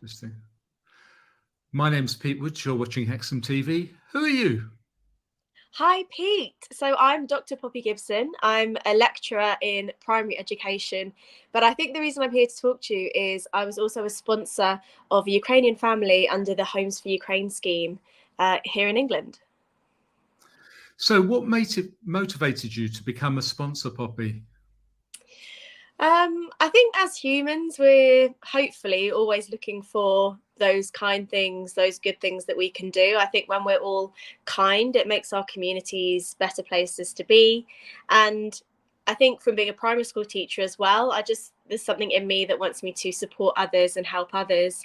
Interesting. My name's Pete Woods. You're watching Hexham TV. Who are you? Hi, Pete. So I'm Dr. Poppy Gibson. I'm a lecturer in primary education. But I think the reason I'm here to talk to you is I was also a sponsor of a Ukrainian family under the Homes for Ukraine scheme here in England. So what motivated you to become a sponsor, Poppy? I think as humans, we're hopefully always looking for those kind things, those good things that we can do. I think when we're all kind, it makes our communities better places to be. And I think from being a primary school teacher as well, there's something in me that wants me to support others and help others.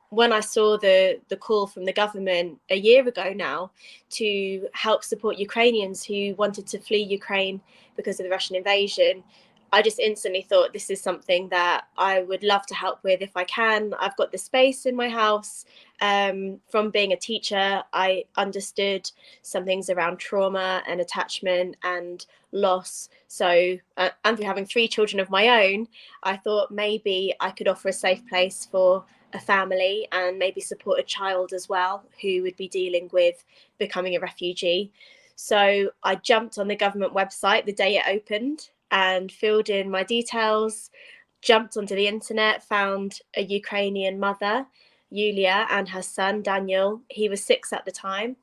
When I saw the call from the government a year ago now to help support Ukrainians who wanted to flee Ukraine because of the Russian invasion, I just instantly thought this is something that I would love to help with if I can. I've got the space in my house. From being a teacher, I understood some things around trauma and attachment and loss. So, and through having 3 children of my own, I thought maybe I could offer a safe place for a family and maybe support a child as well who would be dealing with becoming a refugee. So I jumped on the government website the day it opened and filled in my details, jumped onto the internet, found a Ukrainian mother, Yulia, and her son, Daniel. He was 6 at the time.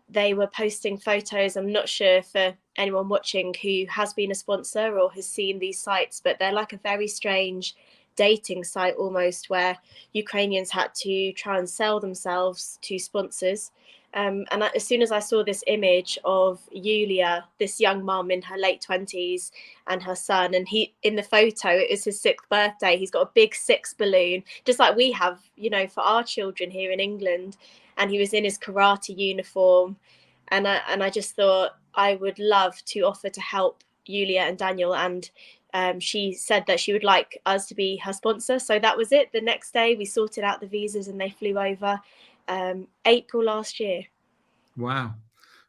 They were posting photos. I'm not sure for anyone watching who has been a sponsor or has seen these sites, but they're like a very strange dating site almost, where Ukrainians had to try and sell themselves to sponsors. As soon as I saw this image of Yulia, this young mum in her late 20s, and her son, and he in the photo, it was his 6th birthday. He's got a big 6 balloon, just like we have, for our children here in England. And he was in his karate uniform. And I just thought I would love to offer to help Yulia and Daniel. And she said that she would like us to be her sponsor. So that was it. The next day we sorted out the visas and they flew over April last year. Wow.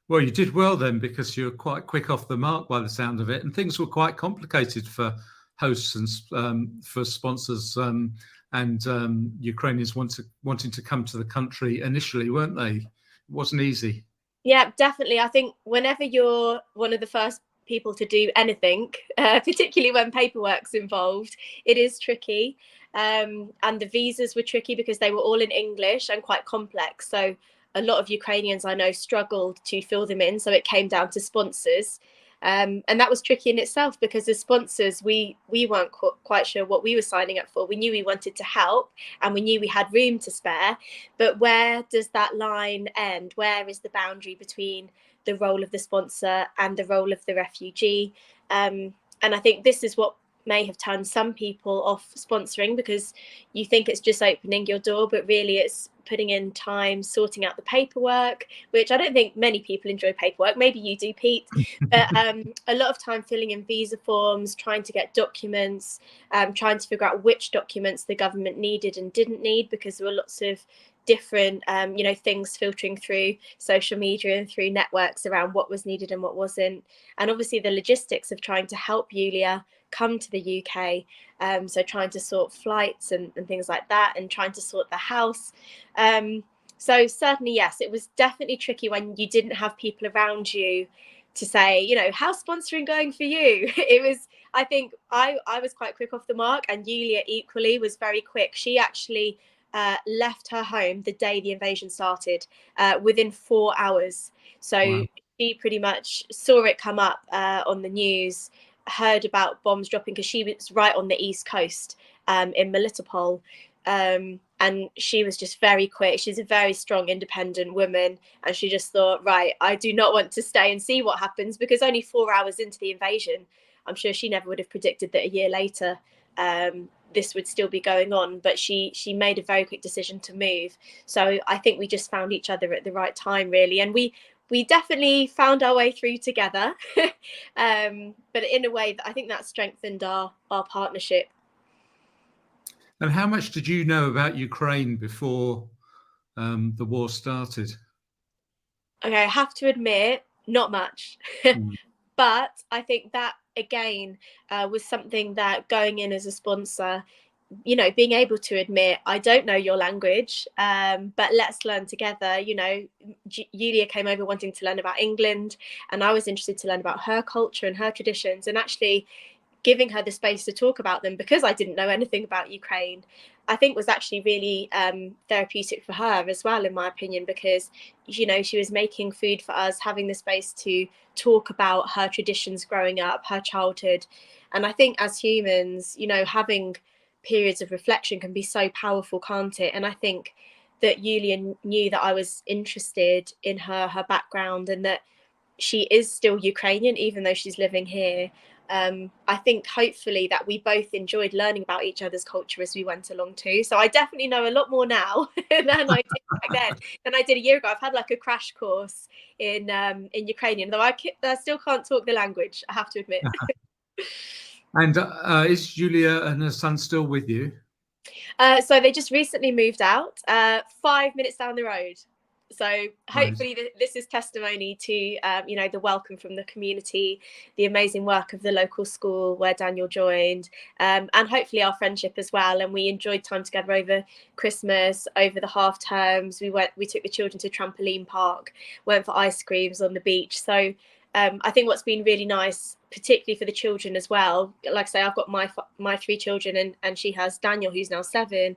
Well, you did well then, because you're quite quick off the mark by the sound of it. And things were quite complicated for hosts and for sponsors and Ukrainians wanting to come to the country initially, weren't they? It wasn't easy. Yeah, definitely. I think whenever you're one of the first people to do anything, particularly when paperwork's involved, it is tricky. And the visas were tricky because they were all in English and quite complex. So a lot of Ukrainians I know struggled to fill them in. So it came down to sponsors. And that was tricky in itself, because as sponsors, we weren't quite sure what we were signing up for. We knew we wanted to help and we knew we had room to spare. But where does that line end? Where is the boundary between the role of the sponsor and the role of the refugee? And I think this is what may have turned some people off sponsoring, because you think it's just opening your door, but really it's putting in time sorting out the paperwork, which I don't think many people enjoy paperwork. Maybe you do, Pete, but a lot of time filling in visa forms, trying to get documents, trying to figure out which documents the government needed and didn't need, because there were lots of different things filtering through social media and through networks around what was needed and what wasn't. And obviously the logistics of trying to help Yulia come to the UK, so trying to sort flights and things like that, and trying to sort the house. So certainly, yes, it was definitely tricky when you didn't have people around you to say, how's sponsoring going for you? It was, I think I was quite quick off the mark, and Yulia equally was very quick. She actually left her home the day the invasion started, within 4 hours. So wow. She pretty much saw it come up on the news, heard about bombs dropping, because she was right on the east coast in Melitopol, and she was just very quick. She's a very strong, independent woman, and she just thought, right, I do not want to stay and see what happens, because only 4 hours into the invasion, I'm sure she never would have predicted that a year later this would still be going on. But she made a very quick decision to move. So I think we just found each other at the right time, really, and we definitely found our way through together. But in a way that I think that strengthened our partnership. And how much did you know about Ukraine before the war started? Okay, I have to admit, not much. But I think that, again, was something that, going in as a sponsor, you know, being able to admit, I don't know your language, but let's learn together. You know, Yulia came over wanting to learn about England, and I was interested to learn about her culture and her traditions, and actually giving her the space to talk about them, because I didn't know anything about Ukraine, I think was actually really therapeutic for her as well, in my opinion, because, you know, she was making food for us, having the space to talk about her traditions growing up, her childhood. And I think as humans, you know, having periods of reflection can be so powerful, can't it? And I think that Yulia knew that I was interested in her background, and that she is still Ukrainian, even though she's living here. I think hopefully that we both enjoyed learning about each other's culture as we went along too. So I definitely know a lot more now than I did back then, than I did a year ago. I've had like a crash course in Ukrainian, though I still can't talk the language, I have to admit. And is Julia and her son still with you? So they just recently moved out 5 minutes down the road. So hopefully this is testimony to, you know, the welcome from the community, the amazing work of the local school where Daniel joined, and hopefully our friendship as well. And we enjoyed time together over Christmas, over the half terms. We took the children to trampoline park, went for ice creams on the beach. So I think what's been really nice, particularly for the children as well, like I say, I've got my 3 children, and she has Daniel, who's now 7,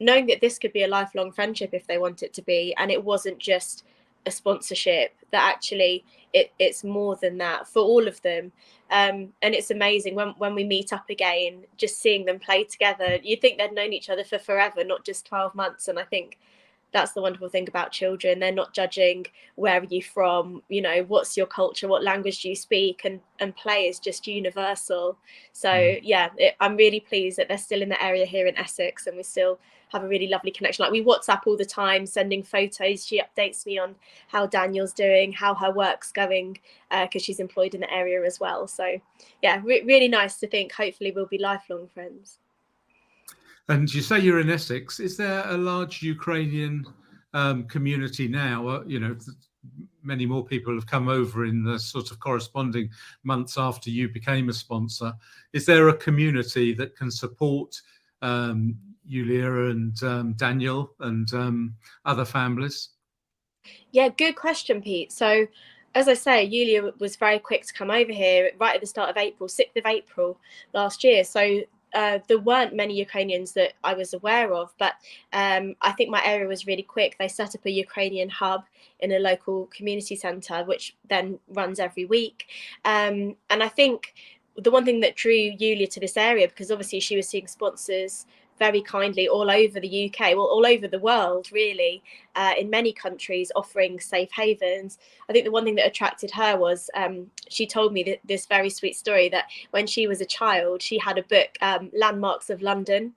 knowing that this could be a lifelong friendship if they want it to be, and it wasn't just a sponsorship, that actually it's more than that for all of them. And it's amazing when we meet up again, just seeing them play together. You'd think they'd known each other for forever, not just 12 months. And I think that's the wonderful thing about children. They're not judging where are you from, you know, what's your culture, what language do you speak, and play is just universal. So yeah, I'm really pleased that they're still in the area here in Essex, and we still have a really lovely connection. Like, we WhatsApp all the time, sending photos. She updates me on how Daniel's doing, how her work's going, because she's employed in the area as well. So yeah, really nice to think hopefully we'll be lifelong friends. And you say you're in Essex. Is there a large Ukrainian community now? You know, many more people have come over in the sort of corresponding months after you became a sponsor. Is there a community that can support Yulia and Daniel and other families? Yeah, good question, Pete. So, as I say, Yulia was very quick to come over here right at the start of April, 6th of April last year. So there weren't many Ukrainians that I was aware of, but I think my area was really quick. They set up a Ukrainian hub in a local community centre, which then runs every week. And I think the one thing that drew Yulia to this area, because obviously she was seeing sponsors very kindly all over the UK, well, all over the world, really, in many countries offering safe havens. I think the one thing that attracted her was she told me that this very sweet story that when she was a child, she had a book, Landmarks of London.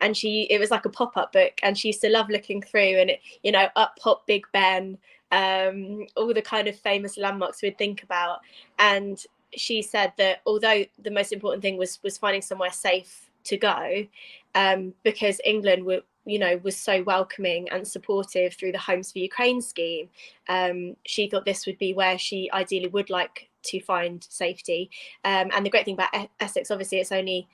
And it was like a pop-up book, and she used to love looking through, and it, you know, up popped Big Ben, all the kind of famous landmarks we'd think about. And she said that although the most important thing was finding somewhere safe to go, because England was so welcoming and supportive through the Homes for Ukraine scheme, she thought this would be where she ideally would like to find safety. And the great thing about Essex, obviously, it's only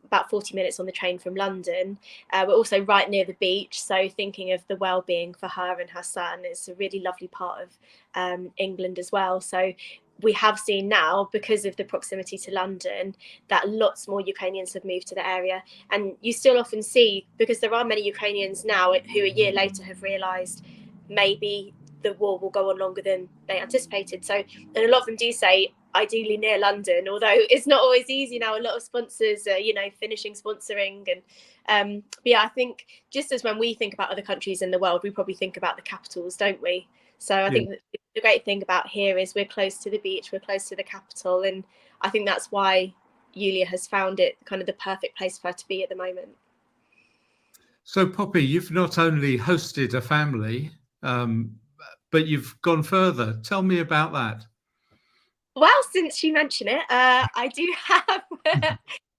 about 40 minutes on the train from London. We're also right near the beach, so thinking of the well-being for her and her son, it's a really lovely part of England as well. So we have seen now, because of the proximity to London, that lots more Ukrainians have moved to the area. And you still often see, because there are many Ukrainians now who a year later have realised maybe the war will go on longer than they anticipated. So, and a lot of them do say, ideally near London, although it's not always easy now. A lot of sponsors are, finishing sponsoring. And but yeah, I think just as when we think about other countries in the world, we probably think about the capitals, don't we? So I think that the great thing about here is we're close to the beach, we're close to the capital, and I think that's why Yulia has found it kind of the perfect place for her to be at the moment. So Poppy, you've not only hosted a family, but you've gone further. Tell me about that. Well, since you mention it, I do have,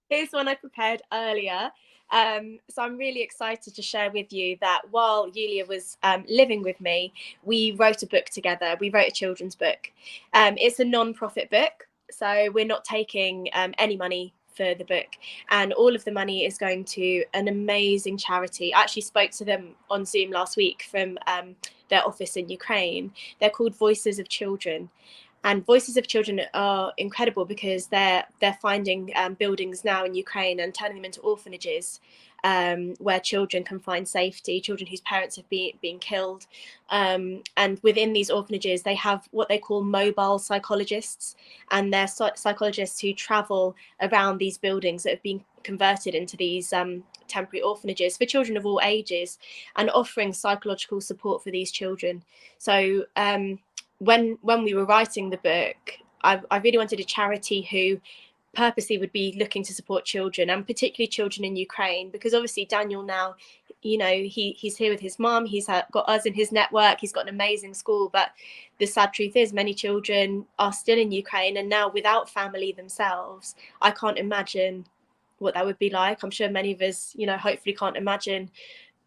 here's one I prepared earlier. So I'm really excited to share with you that while Yulia was living with me, we wrote a book together. We wrote a children's book. It's a non-profit book, so we're not taking any money for the book, and all of the money is going to an amazing charity. I actually spoke to them on Zoom last week from their office in Ukraine. They're called Voices of Children, and Voices of Children are incredible because they're finding buildings now in Ukraine and turning them into orphanages, where children can find safety, children whose parents have been killed. And within these orphanages, they have what they call mobile psychologists, and they're psychologists who travel around these buildings that have been converted into these temporary orphanages for children of all ages, and offering psychological support for these children. So when we were writing the book, I really wanted a charity who purposely would be looking to support children, and particularly children in Ukraine, because obviously Daniel now, you know, he's here with his mom, he's got us in his network, he's got an amazing school, but the sad truth is many children are still in Ukraine and now without family themselves. I can't imagine what that would be like. I'm sure many of us, you know, hopefully can't imagine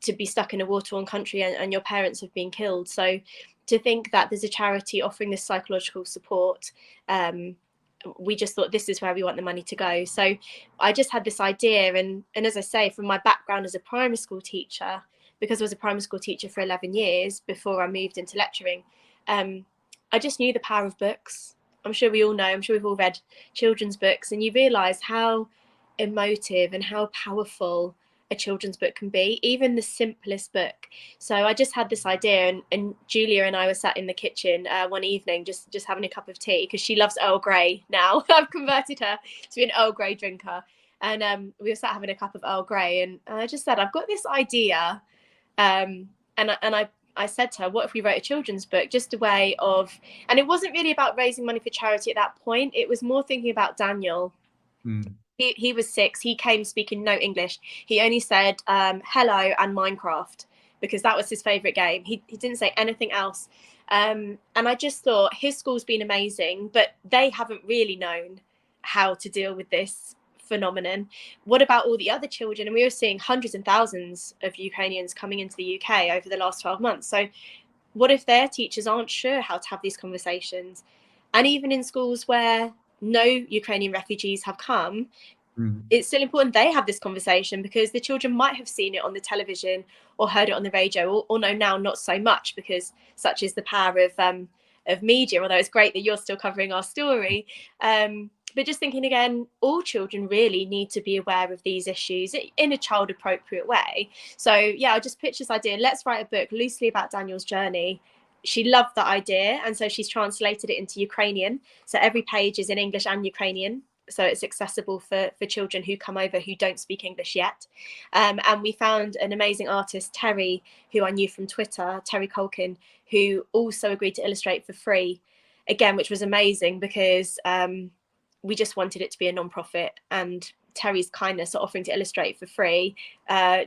to be stuck in a war-torn country and your parents have been killed. So to think that there's a charity offering this psychological support, we just thought this is where we want the money to go. So I just had this idea, and as I say, from my background as a primary school teacher, because I was a primary school teacher for 11 years before I moved into lecturing, I just knew the power of books. I'm sure we all know, I'm sure we've all read children's books, and you realise how emotive and how powerful a children's book can be, even the simplest book. So I just had this idea, and Julia and I were sat in the kitchen one evening just having a cup of tea, because she loves Earl Grey now. I've converted her to be an Earl Grey drinker, and we were sat having a cup of Earl Grey, and I just said, I've got this idea, and I said to her, what if we wrote a children's book, just a way of, and it wasn't really about raising money for charity at that point, it was more thinking about Daniel. He was 6. He came speaking no English. He only said hello and Minecraft, because that was his favourite game. He didn't say anything else. And I just thought, his school's been amazing, but they haven't really known how to deal with this phenomenon. What about all the other children? And we were seeing hundreds and thousands of Ukrainians coming into the UK over the last 12 months. So what if their teachers aren't sure how to have these conversations? And even in schools where no Ukrainian refugees have come, it's still important they have this conversation, because the children might have seen it on the television or heard it on the radio, or no, now not so much, because such is the power of media, although it's great that you're still covering our story. But just thinking again, all children really need to be aware of these issues in a child appropriate way. So yeah, I just pitched this idea, let's write a book loosely about Daniel's journey. She loved that idea, and so she's translated it into Ukrainian. So every page is in English and Ukrainian, so it's accessible for children who come over who don't speak English yet. And we found an amazing artist, Terry, who I knew from Twitter, Terry Colkin, who also agreed to illustrate for free, again, which was amazing, because we just wanted it to be a non-profit, and Terry's kindness of offering to illustrate for free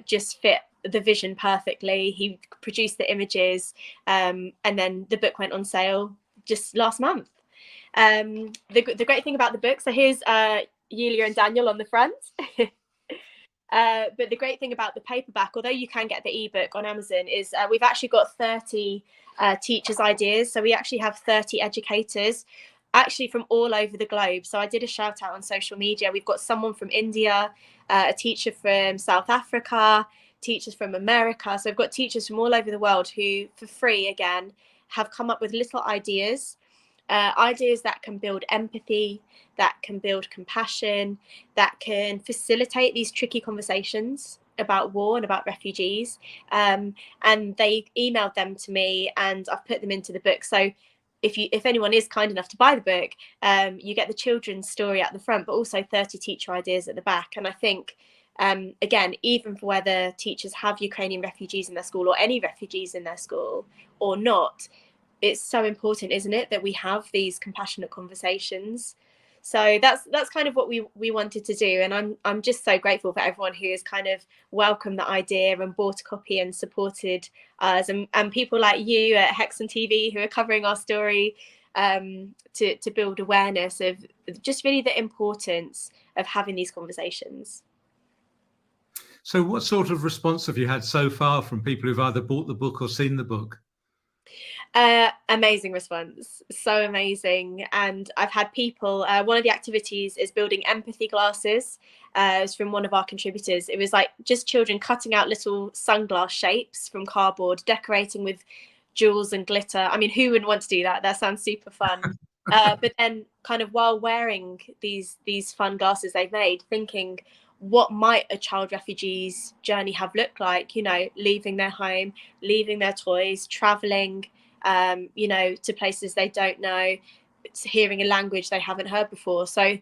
just fit the vision perfectly. He produced the images, and then the book went on sale just last month. The great thing about the book, so here's Yulia and Daniel on the front. But the great thing about the paperback, although you can get the ebook on Amazon, is we've actually got 30 teachers' ideas. So we actually have 30 educators, actually from all over the globe. So I did a shout out on social media. We've got someone from India, a teacher from South Africa, teachers from America. So I've got teachers from all over the world who, for free, again, have come up with little ideas. Ideas that can build empathy, that can build compassion, that can facilitate these tricky conversations about war and about refugees. And they emailed them to me, and I've put them into the book. So if anyone is kind enough to buy the book, you get the children's story at the front, but also 30 teacher ideas at the back. And I think, again, even for whether teachers have Ukrainian refugees in their school, or any refugees in their school or not, it's so important, isn't it, that we have these compassionate conversations. So that's kind of what we wanted to do, and I'm just so grateful for everyone who has kind of welcomed the idea and bought a copy and supported us, and people like you at Hexham TV who are covering our story, to build awareness of just really the importance of having these conversations. So what sort of response have you had so far from people who've either bought the book or seen the book? Amazing response, so amazing. And I've had people, one of the activities is building empathy glasses. It's from one of our contributors. It was like just children cutting out little sunglass shapes from cardboard, decorating with jewels and glitter. I mean, who wouldn't want to do that? That sounds super fun. But then kind of while wearing these fun glasses they've made, thinking, what might a child refugee's journey have looked like, you know, leaving their home, leaving their toys, traveling, you know, to places they don't know, hearing a language they haven't heard before. So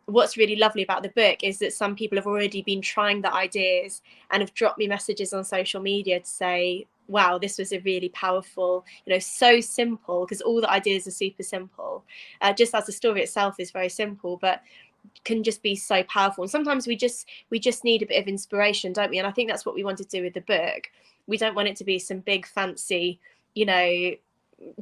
what's really lovely about the book is that some people have already been trying the ideas and have dropped me messages on social media to say, wow, this was a really powerful, you know, so simple, because all the ideas are super simple, just as the story itself is very simple, but can just be so powerful. And sometimes we just need a bit of inspiration, don't we? And I think that's what we want to do with the book. We don't want it to be some big fancy, you know,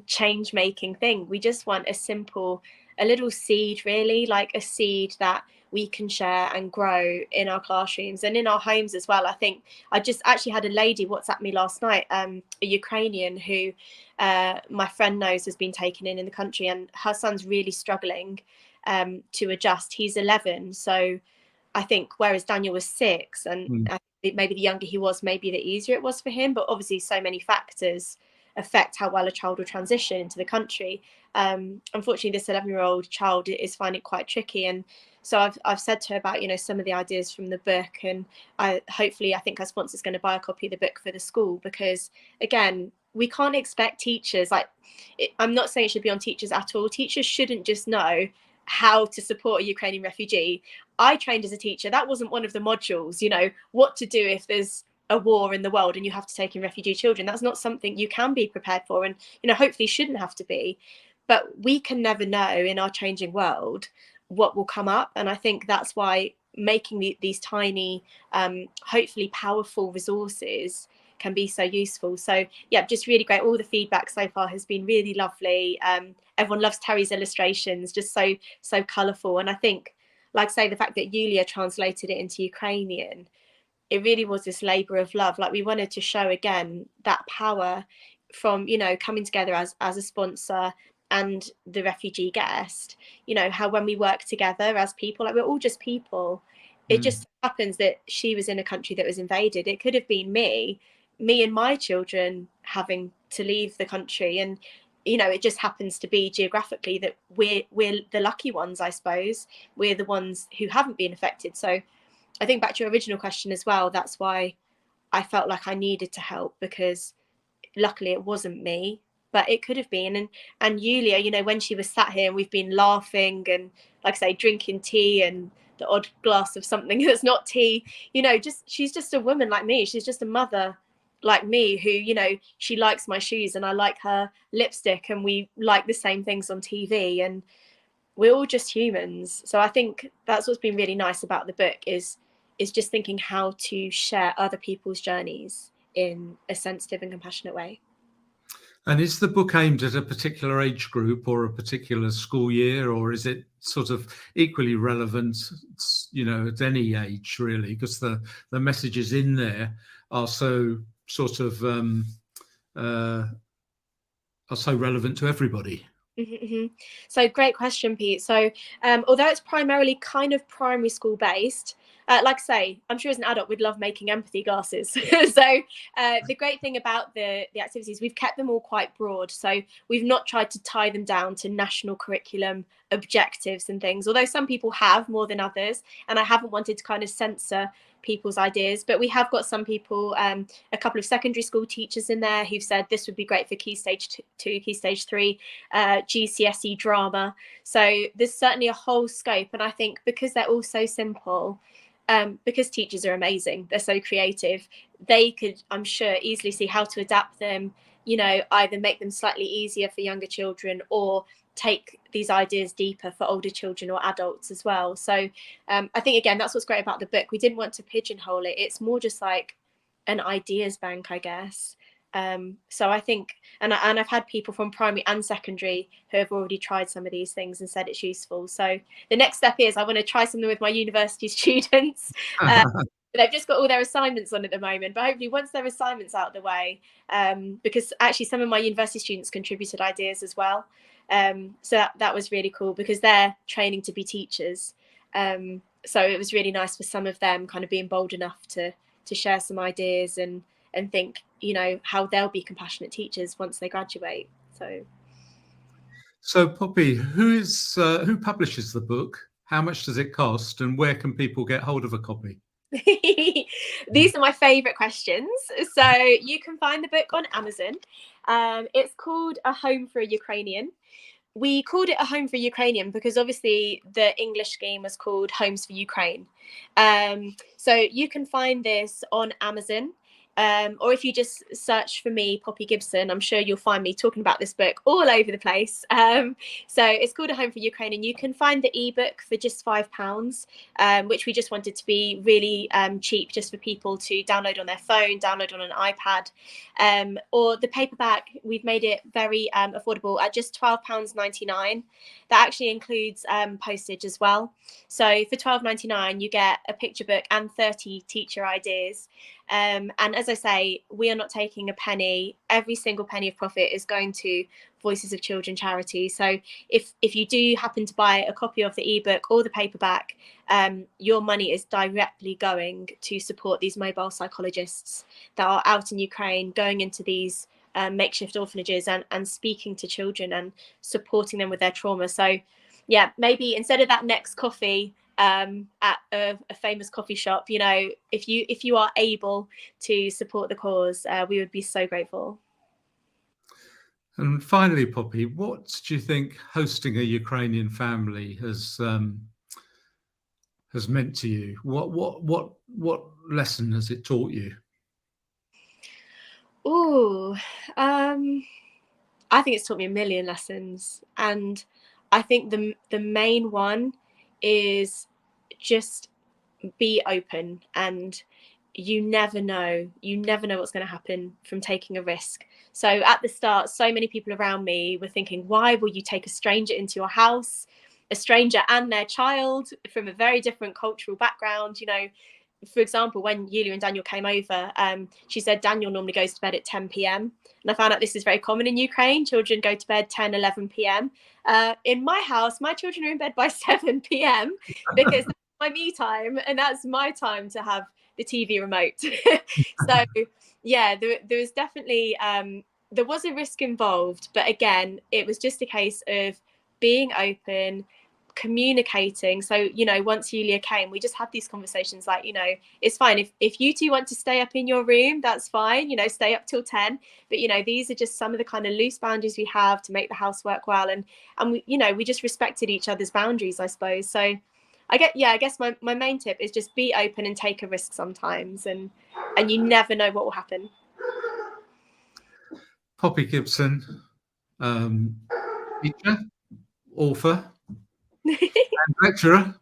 change making thing. We just want a little seed, really, like a seed that we can share and grow in our classrooms and in our homes as well. I think I just actually had a lady WhatsApp me last night, a Ukrainian who my friend knows has been taken in the country, and her son's really struggling to adjust. He's 11, so I think whereas Daniel was 6, and I think maybe the younger he was, maybe the easier it was for him. But obviously, so many factors affect how well a child will transition into the country. Unfortunately, this 11-year-old child is finding it quite tricky, and so I've said to her about, you know, some of the ideas from the book, and I think our sponsor's going to buy a copy of the book for the school, because again, we can't expect teachers, I'm not saying it should be on teachers at all. Teachers shouldn't just know how to support a Ukrainian refugee. I trained as a teacher. That wasn't one of the modules, you know, what to do if there's a war in the world and you have to take in refugee children. That's not something you can be prepared for, and, you know, hopefully shouldn't have to be. But we can never know in our changing world what will come up. And I think that's why making these tiny, hopefully powerful resources can be so useful. So yeah, just really great. All the feedback so far has been really lovely. Everyone loves Terry's illustrations, just so colourful. And I think, like I say, the fact that Yulia translated it into Ukrainian, it really was this labour of love. Like, we wanted to show again that power from, you know, coming together as a sponsor and the refugee guest, you know, how when we work together as people, like, we're all just people. It just happens that she was in a country that was invaded. It could have been me and my children having to leave the country, and, you know, it just happens to be geographically that we're the lucky ones, I suppose. We're the ones who haven't been affected. So I think back to your original question as well, that's why I felt like I needed to help, because luckily it wasn't me, but it could have been. And Yulia, you know, when she was sat here and we've been laughing and, like I say, drinking tea and the odd glass of something that's not tea, you know, she's just a woman like me. She's just a mother like me who, you know, she likes my shoes and I like her lipstick, and we like the same things on TV, and we're all just humans. So I think that's what's been really nice about the book is just thinking how to share other people's journeys in a sensitive and compassionate way. And is the book aimed at a particular age group or a particular school year, or is it sort of equally relevant, you know, at any age, really? Because the messages in there are so sort of are so relevant to everybody. So great question, Pete. So although it's primarily kind of primary school based, like I say, I'm sure as an adult we'd love making empathy glasses. So the great thing about the activities, we've kept them all quite broad. So we've not tried to tie them down to national curriculum objectives and things, although some people have more than others, and I haven't wanted to kind of censor people's ideas. But we have got some people, a couple of secondary school teachers in there who've said this would be great for Key Stage 2, Key Stage 3, GCSE drama. So there's certainly a whole scope, and I think because they're all so simple, because teachers are amazing, they're so creative, they could, I'm sure, easily see how to adapt them, you know, either make them slightly easier for younger children or take these ideas deeper for older children or adults as well. So I think, again, that's what's great about the book. We didn't want to pigeonhole it. It's more just like an ideas bank, I guess. So I think, and I've had people from primary and secondary who have already tried some of these things and said it's useful. So the next step is I want to try something with my university students. They've just got all their assignments on at the moment, but hopefully once their assignments out of the way, because actually some of my university students contributed ideas as well. So that was really cool because they're training to be teachers. So it was really nice for some of them kind of being bold enough to share some ideas and think, you know, how they'll be compassionate teachers once they graduate. So Poppy, who publishes the book? How much does it cost, and where can people get hold of a copy? These are my favorite questions. So you can find the book on Amazon. It's called A Home for a Ukrainian. We called it A Home for Ukrainian because obviously the English scheme was called Homes for Ukraine. So you can find this on Amazon. Or if you just search for me, Poppy Gibson, I'm sure you'll find me talking about this book all over the place. So it's called A Home for Ukraine, and you can find the ebook for just £5, which we just wanted to be really cheap, just for people to download on their phone, download on an iPad. Or the paperback, we've made it very affordable at just £12.99. That actually includes postage as well. So for £12.99, you get a picture book and 30 teacher ideas. And as I say, we are not taking a penny. Every single penny of profit is going to Voices of Children charity. So if you do happen to buy a copy of the ebook or the paperback, your money is directly going to support these mobile psychologists that are out in Ukraine, going into these makeshift orphanages and speaking to children and supporting them with their trauma. So yeah, maybe instead of that next coffee at a famous coffee shop, you know, if you are able to support the cause, we would be so grateful. And finally, Poppy, what do you think hosting a Ukrainian family has meant to you? What lesson has it taught you? Oh, I think it's taught me a million lessons, and I think the main one is just be open, and you never know what's going to happen from taking a risk. So at the start, so many people around me were thinking, why will you take a stranger into your house, a stranger and their child from a very different cultural background? You know, for example, when Yulia and Daniel came over, she said Daniel normally goes to bed at 10 p.m. And I found out this is very common in Ukraine. Children go to bed 10, 11 p.m. In my house, my children are in bed by 7 p.m. because that's my me time, and that's my time to have the TV remote. So yeah, there was definitely, there was a risk involved, but again, it was just a case of being open, communicating. So, you know, once Yulia came, we just had these conversations like, you know, it's fine if you two want to stay up in your room, that's fine, you know, stay up till 10, but you know, these are just some of the kind of loose boundaries we have to make the house work well. And we, you know, we just respected each other's boundaries, I suppose. So I guess my main tip is just be open and take a risk sometimes, and you never know what will happen. Poppy Gibson, teacher, author, and lecturer.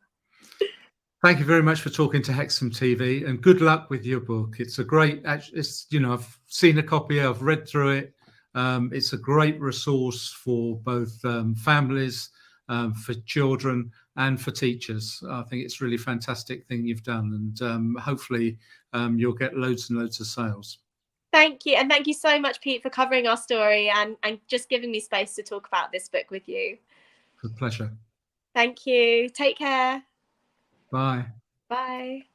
Thank you very much for talking to Hexham TV, and good luck with your book. It's a great, it's, you know, I've seen a copy, I've read through it. It's a great resource for both families, for children, and for teachers. I think it's a really fantastic thing you've done, and hopefully you'll get loads and loads of sales. Thank you. And thank you so much, Pete, for covering our story and just giving me space to talk about this book with you. It's a pleasure. Thank you. Take care. Bye. Bye.